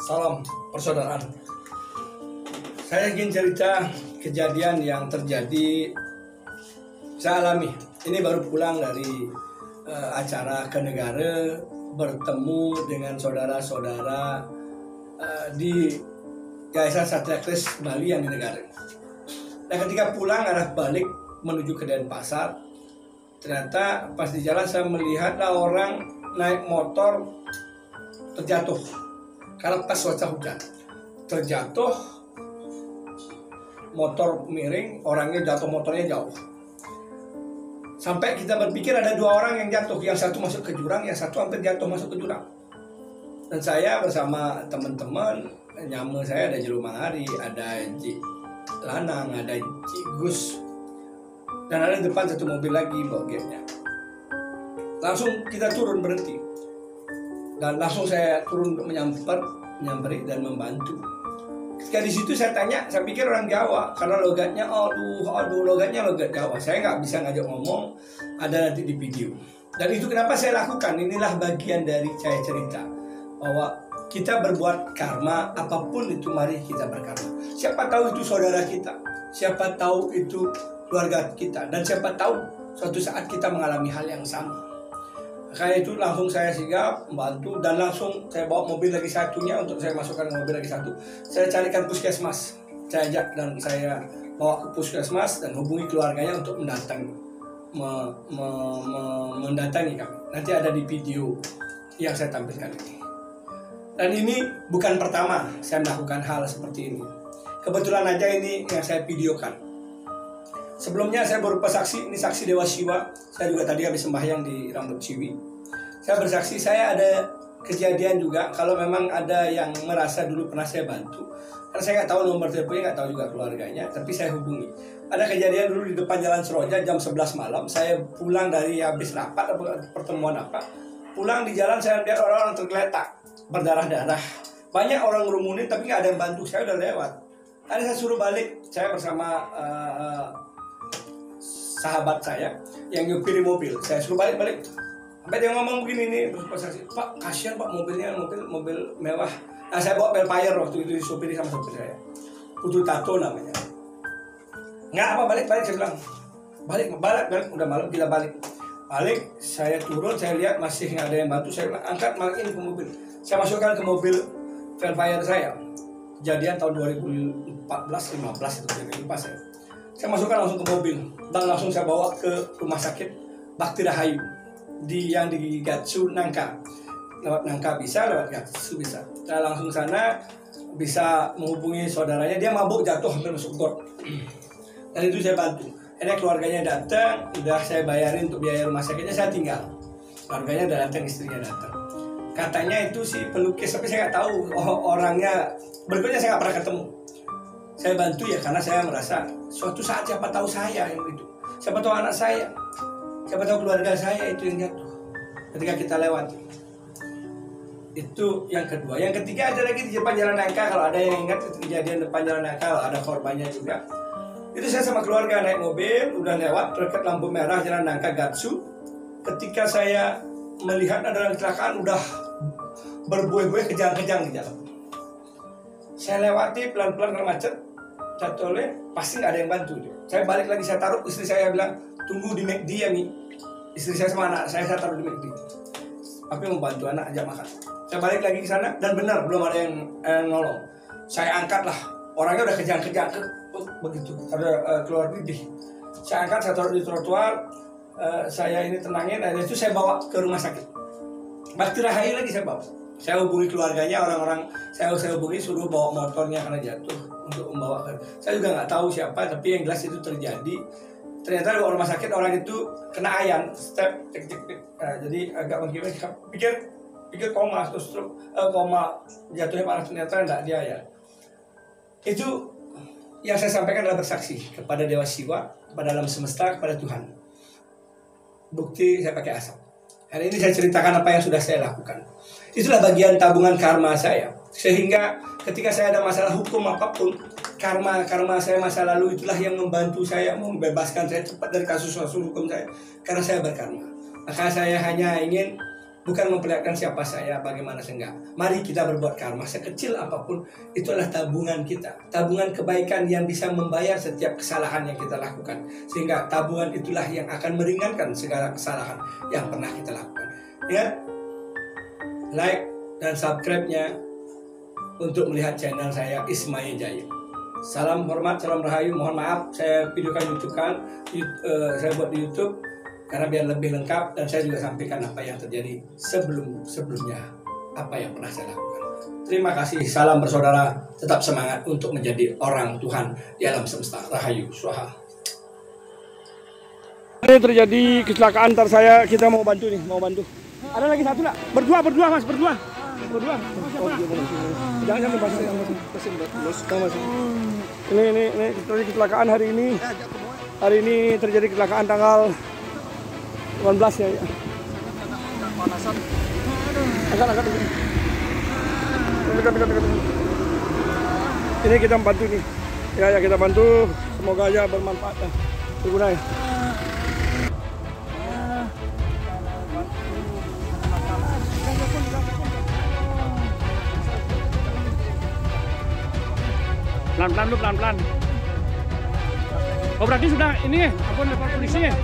Salam persaudaraan. Saya ingin cerita kejadian yang terjadi saya alami. Ini baru pulang dari acara ke negara, bertemu dengan saudara-saudara di Yayasan Satria Kris Bali yang di negara. Nah, ketika pulang arah balik menuju ke Denpasar, ternyata pas di jalan saya melihatlah orang naik motor terjatuh karena pas cuaca hujan. Terjatuh, motor miring, orangnya jatuh, motornya jauh. Sampai kita berpikir ada dua orang yang jatuh, yang satu masuk ke jurang, yang satu hampir jatuh masuk ke jurang. Dan saya bersama teman-teman, nyama saya ada Jelumang Hari, ada Ji Lanang, ada Ji Gus, dan ada di depan satu mobil lagi bawa gate-nya. Langsung kita turun berhenti, dan langsung saya turun untuk menyamperin dan membantu. Ketika di situ saya tanya, saya pikir orang Jawa karena logatnya, logatnya logat Jawa. Saya nggak bisa ngajak ngomong, ada nanti di video. Dan itu kenapa saya lakukan. Inilah bagian dari saya cerita bahwa kita berbuat karma, apapun itu mari kita berkarma. Siapa tahu itu saudara kita, siapa tahu itu keluarga kita, dan siapa tahu suatu saat kita mengalami hal yang sama. Kayak itu langsung saya sigap membantu, dan langsung saya bawa mobil lagi satunya untuk saya masukkan ke mobil lagi satu. Saya carikan puskesmas, saya ajak dan saya bawa ke puskesmas dan hubungi keluarganya untuk mendatangi kami. Nanti ada di video yang saya tampilkan ini. Dan ini bukan pertama saya melakukan hal seperti ini. Kebetulan aja ini yang saya videokan. Sebelumnya saya berupa saksi, ini saksi Dewa Siwa. Saya juga tadi habis sembahyang di Rambut Ciwi. Saya bersaksi, saya ada kejadian juga. Kalau memang ada yang merasa dulu pernah saya bantu, karena saya nggak tahu nomor teleponnya, nggak tahu juga keluarganya, tapi saya hubungi. Ada kejadian dulu di depan Jalan Seroja jam 11 malam. Saya pulang dari habis rapat atau pertemuan apa. Pulang di jalan saya lihat orang-orang tergeletak, berdarah-darah. Banyak orang ngerumunin tapi nggak ada yang bantu. Saya udah lewat. Tadi saya suruh balik. Saya bersama sahabat saya yang nyupiri mobil, saya suruh balik. Sampai dia ngomong begini nih, Pak, kasihan Pak, mobilnya mobil mewah. Nah, saya bawa Velfire waktu itu disupiri sama sopir saya, Putu Tato namanya. Nggak apa, balik, saya bilang balik, udah malam kita balik. Saya turun, saya lihat masih nggak ada yang bantu. Saya bilang, angkat masukin ke mobil. Saya masukkan ke mobil Velfire saya. Kejadian tahun 2014-15 itu, jadi lupa saya. Saya masukkan langsung ke mobil dan langsung saya bawa ke rumah sakit Bakti Rahayu yang di Gatsu Nangka. Lewat Nangka bisa, lewat Gatsu bisa. Saya langsung sana bisa menghubungi saudaranya, dia mabuk jatuh hampir masuk got. Dan itu saya bantu. Akhirnya keluarganya datang, udah saya bayarin untuk biaya rumah sakitnya, saya tinggal. Keluarganya udah datang, istrinya datang. Katanya itu si pelukis, tapi saya nggak tahu orangnya. Berikutnya saya nggak pernah ketemu. Saya bantu ya karena saya merasa suatu saat siapa tahu saya yang itu, siapa tahu anak saya, siapa tahu keluarga saya itu yang jatuh ketika kita lewati. Itu yang kedua. Yang ketiga ada lagi di depan Jalan Nangka. Kalau ada yang ingat kejadian depan Jalan Nangka, ada korbannya juga. Itu saya sama keluarga naik mobil, udah lewat dekat lampu merah Jalan Nangka Gatsu. Ketika saya melihat ada kecelakaan, udah berbuih-buih kejang-kejang di jalan. Saya lewati pelan-pelan karena macet. Jatuh oleh, pasti nggak ada yang bantu. Saya balik lagi, saya taruh, istri saya bilang tunggu di McD ya Mi. Istri saya sama anak saya taruh di McD. Tapi mau bantu anak aja makan. Saya balik lagi ke sana dan benar belum ada yang nolong. Saya angkat lah, orangnya udah kejang-kejang begitu, ada keluar bibih. Saya angkat, saya taruh di trotoar, saya ini tenangin, dan itu saya bawa ke rumah sakit. Bakti Rahayu lagi saya bawa. Saya hubungi keluarganya, orang-orang saya hubungi, suruh bawa motornya karena jatuh untuk membawa. Saya juga nggak tahu siapa, tapi yang jelas itu terjadi. Ternyata di rumah sakit orang itu kena ayan, step, jadi agak menggila. Pikir koma, terus koma, jatuhnya parah, ternyata enggak, dia ya. Itu yang saya sampaikan adalah bersaksi kepada Dewa Siwa, kepada alam semesta, kepada Tuhan. Bukti saya pakai asap. Hari ini saya ceritakan apa yang sudah saya lakukan. Itulah bagian tabungan karma saya. Sehingga ketika saya ada masalah hukum apapun, karma saya masa lalu itulah yang membantu saya, membebaskan saya cepat dari kasus hukum saya. Karena saya berkarma. Maka saya hanya ingin bukan memperlihatkan siapa saya, bagaimana saya enggak. Mari kita berbuat karma sekecil apapun, itu adalah tabungan kita, tabungan kebaikan yang bisa membayar setiap kesalahan yang kita lakukan, sehingga tabungan itulah yang akan meringankan segala kesalahan yang pernah kita lakukan. Ingat, like dan subscribe-nya untuk melihat channel saya Ismail Jaya. Salam hormat, salam rahayu. Mohon maaf saya videokan saya buat di YouTube karena biar lebih lengkap, dan saya juga sampaikan apa yang terjadi sebelumnya, apa yang pernah saya lakukan. Terima kasih, salam bersaudara, tetap semangat untuk menjadi orang Tuhan di alam semesta. Rahayu, swaha. Ini terjadi kecelakaan antar saya, kita mau bantu nih, mau bantu. Ada lagi satu nak, berdua mas, berdua. Oh, jangan mas. Ini terjadi kecelakaan hari ini. Hari ini terjadi kecelakaan tanggal 18 ya. Angkat. Ini kita bantu nih. Ya kita bantu. Semoga aja bermanfaat ya. Berguna ya. Pelan-pelan. Oh berarti sudah ini ampun lapor polisi ya?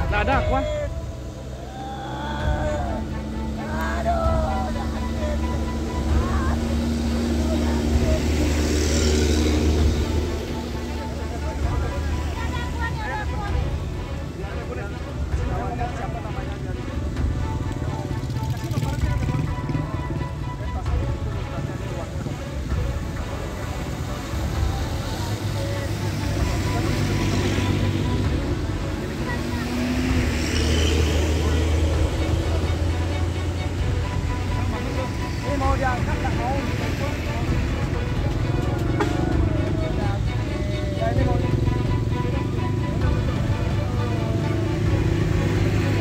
Nggak ada kuah.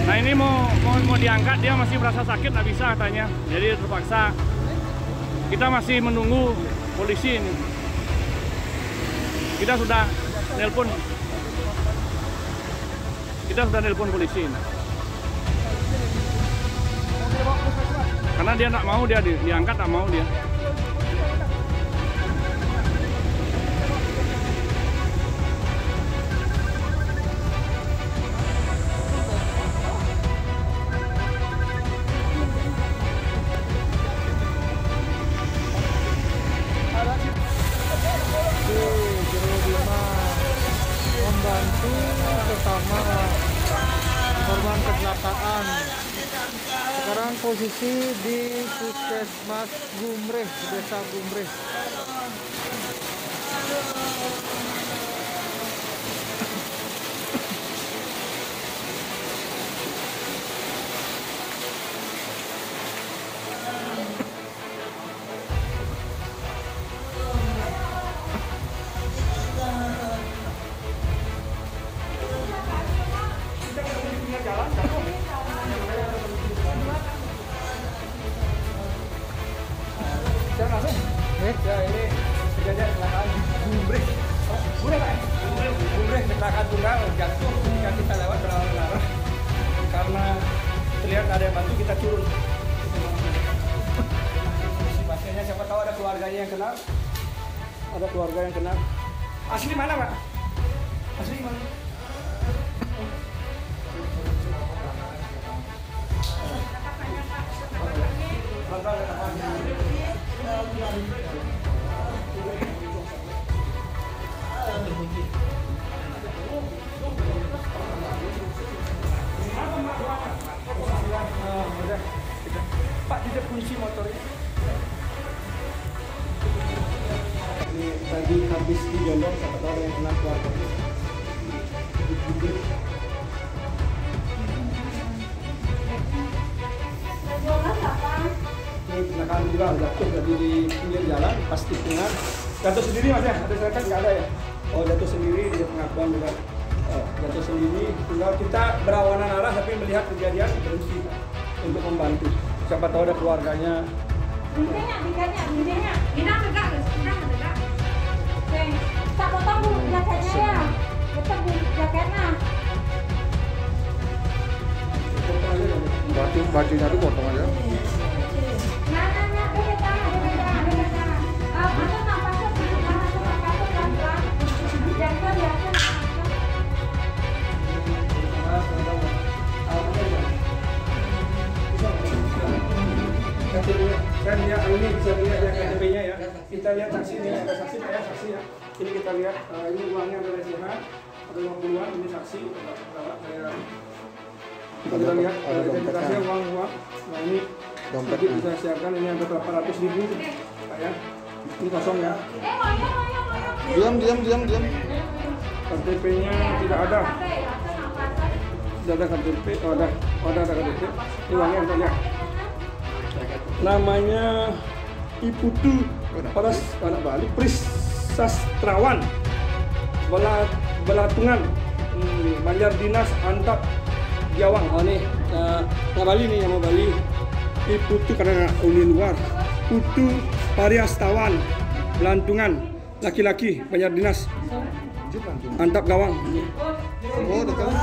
Nah ini mau diangkat, dia masih merasa sakit, nggak bisa katanya, jadi terpaksa kita masih menunggu polisi ini. Kita sudah nelpon polisi ini. Karena dia nggak mau, dia diangkat, nggak mau dia. Membantu bersama korban kecelakaan. Sekarang posisi di Puskesmas Gumreh, Desa Gumreh. Ya ini kejadian kecelakaan Gumreh. Gumreh kecelakaan tunggal, jatuh ketika kita lewat berlarang-larang. Karena terlihat ada yang bantu, kita turun. Pasiennya siapa tahu ada keluarganya yang kenal. Ada keluarga yang kenal. Asli mana Pak? Asli mana? Pak, tidak kunci motornya. Ini tadi habis digendong, siapa tahu yang kena keluarga. Ini kecelakaan juga jatuh tadi di pinggir jalan, pas tikungan. Jatuh sendiri mas ya? Ada serkan nggak ada ya? Oh jatuh sendiri, dia pengakuan juga. Jatuh sendiri, tinggal kita berlawanan arah tapi melihat kejadian berhenti untuk membantu. Siapa tahu ada keluarganya. Bintangnya, bintang tegak. Oke, tak potong bu jaketnya ya, kita bu jaketnya. potong aja ya. Bajunya tuh potong aja. Dan ya ini bisa dilihat ya KTP-nya ya. Kita lihat saksi ini ada saksi Pak ya, saksi ya. Ini kita lihat ini uangnya ada recehan, ada 50-an, ini saksi. Kita lihat identitasnya uang. Nah ini Dompet. nanti bisa siapkan ini ada 800.000 Pak ya. Ini kosong ya. Diam. KTP-nya tidak ada. Tidak ada KTP. Oh ada KTP. Ini uangnya untuk ya. Namanya Iputu Paras anak Bali Prisastrawan Belatungan Banjar Dinas Antap Giawang. Oh nih nama Bali nih, nama Bali Iputu karena uni luar. Putu Pariastawan Belantungan laki-laki Banjar Dinas Antap Gawang. Oh, dekat.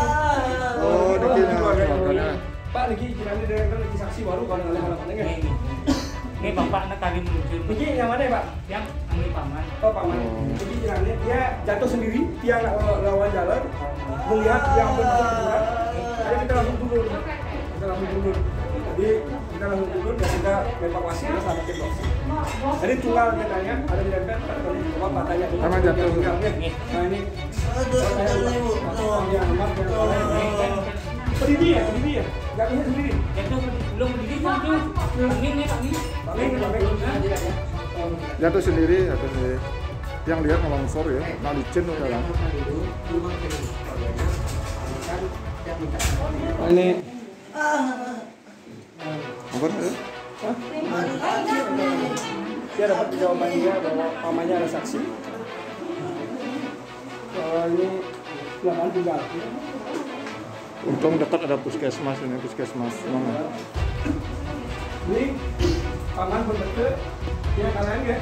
Oh, dekat. Pak lagi kirani dengan lagi saksi baru kalau ngalih ngalih Ini bapak nak kali muncul. Ini yang mana Pak? Yang ambil paman. Oh paman. Jadi kirani dia jatuh sendiri, dia lawan jalan, melihat yang benar. Jadi kita langsung turun. Jadi kita langsung turun dan kita evakuasi ke sana ke bos. Jadi tunggal katanya ada di dekat, tadi coba matanya dulu. Sama jatuh. Nah ini. Berdiri ya? Gak bisa sendiri. Itu belum berdiri tuh. Ini kami. Jatuh sendiri. Yang lihat ngelongsor ya, nah licin tuh dalam. Ini Apa tuh? dia dapat jawaban dia bahwa pamannya ada saksi. Ini silakan tinggal. Untung dekat ada puskesmas ini, puskesmas mana? Ini paman berdeket, ya kalian ya.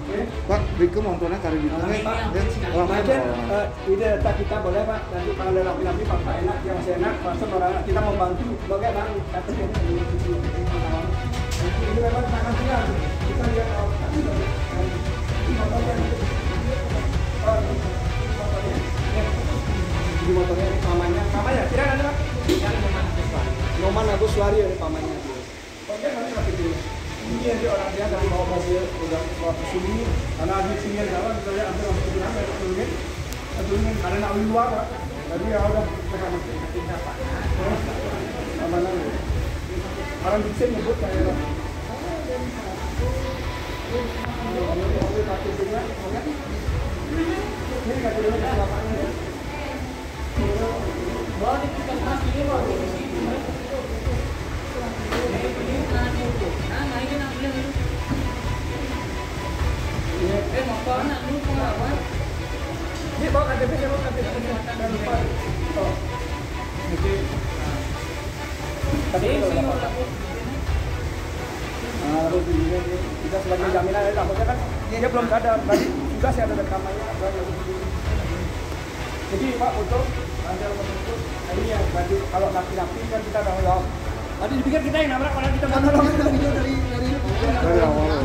Oke. Pak, Riko motornya kali di tengah. Pak, Lama aja ide data kita boleh Pak. Nanti kalau ada rapi-rapi Pak enak, yang masih enak, langsung orang kita membantu. Sebagai bang, katanya ini memang kita akan tinggal. Kita lihat di motornya ini pamannya kira ada Pak? Noman Agus Wari ini pamannya. Oke, nanti rapi dulu. Ini nanti orang dia dari bawa mobil udah bawa ke sini karena di sini jalan kita lihat ambil turunin karena nak luar Pak. Jadi ya udah kita masuk ke Pak. Mana nih? Orang di sini nyebut kayak ini kata dulu ke lapangan. Bawa di puskesmas ini bawa di sini. Nah, ini nak boleh dulu. Motor nak dulu pengalaman. Ini bawa KTP, jangan lupa. Oh. Oke. Ini sih mau Harus kita sebagai jaminan dari takutnya kan dia belum sadar tadi juga saya ada rekamannya. Jadi Pak untuk ini ya baju kalau napi-napi kan kita tanggung jawab. Tadi dipikir kita yang nabrak, kalau kita mau nolong itu dari Dari awal.